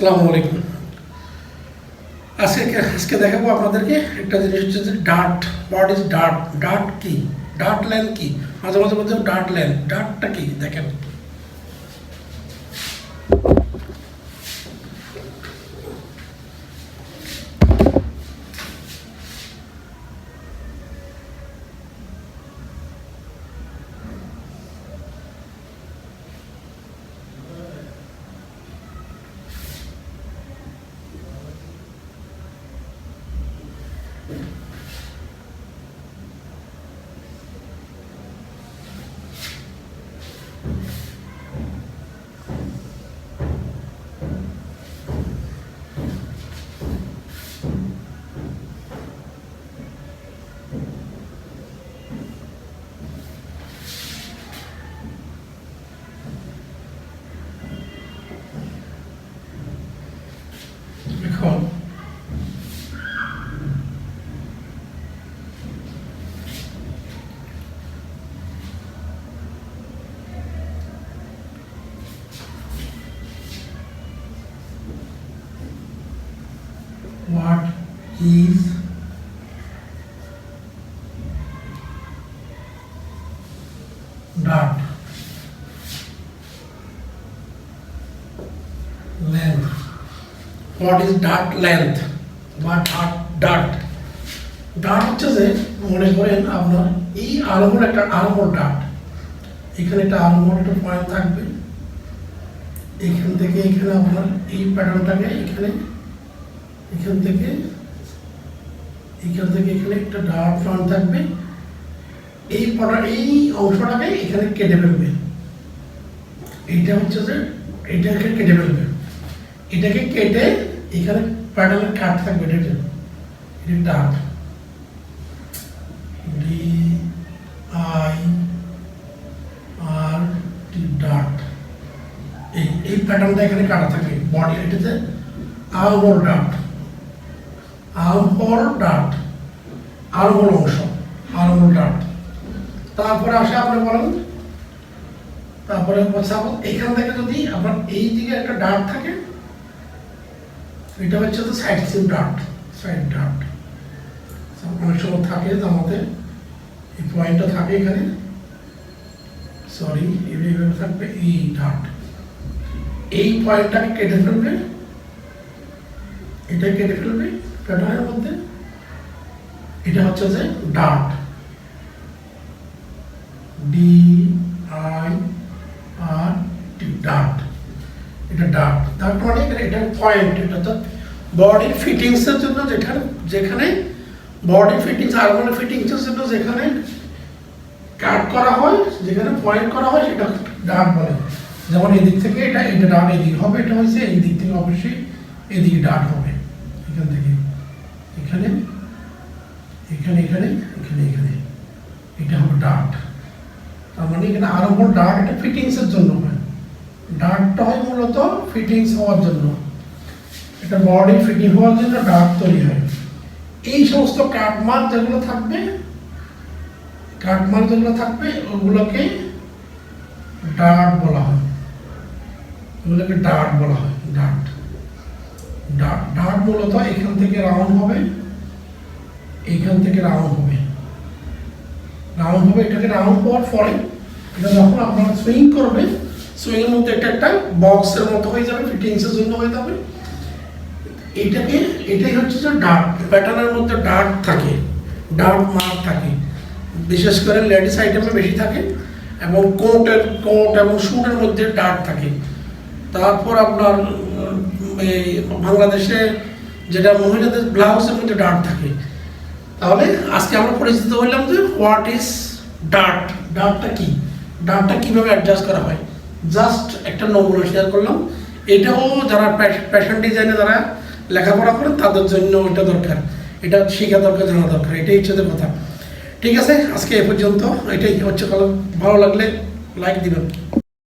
আসসালামু আলাইকুম। আজকে দেখাবো আপনাদেরকে একটা জিনিস হচ্ছে যে dart. What is dart? Dart কি? ডার্ট লাইন কি? মাঝে মাঝে বলতে ডার্ট লাইন, ডার্টটা কি দেখেন। এখন what is dart length? What is dart length? What are dart? Dart হচ্ছে যে মনে করেন আপনার এই আর্মহোল একটা আর্মহোল ডার্ট, এখানে একটা আর্মহোল একটা পয়েন্ট থাকবে, এখান থেকে এখানে আপনার এই প্যাটার্নটাকে এখান থেকে এখানে একটা ডার্ট পয়েন্ট থাকবে, এই অংশটাকে এখানে কেটে ফেলবে। এইটা হচ্ছে যে এটাকে কেটে ফেলবে, এটাকে কেটে এখানে প্যাটার্নের কাট থাকবে, এটা ডার্ট, DIRT ডার্ট। এই প্যাটার্নটা এখানে কাটা থাকে বডি, এটাতে আর্মহোল ডার্ট, আর্মহোল অংশ, আর্মহোল ডার্ট। তারপরে আসে আপনি বলেন, তারপরে এখান থেকে যদি আপনার এই দিকে একটা ডার্ট থাকে, এটা হচ্ছে তো সাইড ডার্ট, সাইড ডার্ট। অনেক সময় থাকে আমাদের এই পয়েন্টটা থাকে এখানে, সরি এইভাবে থাকবে এই ডার্ট, এই পয়েন্টটাকে কেটে ফেলবে, এটা কেটে ফেলবে প্যাটার্নের মধ্যে, এটা হচ্ছে যে ডার্ট, DIRT ডার্ট। এটা ডার্ট, তারপর মানে এটা পয়েন্ট, এটা তো বডির ফিটিংসের জন্য, যেখানে বডি ফিটিংস, আর্মহোল ফিটিংসের জন্য যেখানে কাট করা হয়, যেখানে পয়েন্ট করা হয়, সেটা ডার্ট বলে। যেমন এদিক থেকে এটা ডার্ট এদিকে হবে, এটা হচ্ছে এই দিক থেকে অবশ্যই এদিকে ডার্ট হবে, এখান থেকে এখানে এটা হবে ডার্ট। তার মানে এখানে আর্মহোল ডার্ট, এটা ফিটিংসের জন্য হয়, ডার্টটা হয় মূলত ফিটিংস হওয়ার জন্য, এটা বডি ফিটিং হওয়ার জন্য ডার্ট তৈরি হয়। এই সমস্ত কাটমার্ক যেগুলো থাকবে ওগুলোকে ডার্ট বলা হয়, ডার্ট মূলত এখান থেকে রাউন্ড হবে, এটাকে রাউন্ড হওয়ার পরে এটা যখন আপনারা সুইং করবে, সুইং এর মধ্যে এটা একটা বক্সের মতো হয়ে যাবে, ফিটিংসের জন্য হয়ে যাবে। এটাই হচ্ছে যে ডার্ট। প্যাটার্নের মধ্যে ডার্ট থাকে, ডার্ট মার্ক থাকে, বিশেষ করে লেডিস আইটেমে বেশি থাকে, এবং কোট এবং স্যুটের মধ্যে ডার্ট থাকে। তারপর আপনার এই বাংলাদেশে যেটা মহিলাদের ব্লাউজের মধ্যে ডার্ট থাকে। তাহলে আজকে আমরা পরিচিত হইলাম যে হোয়াট ইজ ডার্ট, ডার্টটা কি, ডার্টটা কিভাবে অ্যাডজাস্ট করা হয়, জাস্ট একটা নমুনা শেয়ার করলাম। এটাও যারা ফ্যাশন ডিজাইনে যারা লেখাপড়া করেন তাদের জন্য এটা দরকার, এটা শেখা দরকার, জানা দরকার, এটাই হচ্ছে কথা। ঠিক আছে, আজকে এ পর্যন্ত। এটাই হচ্ছে, ভালো লাগলে লাইক দিবেন।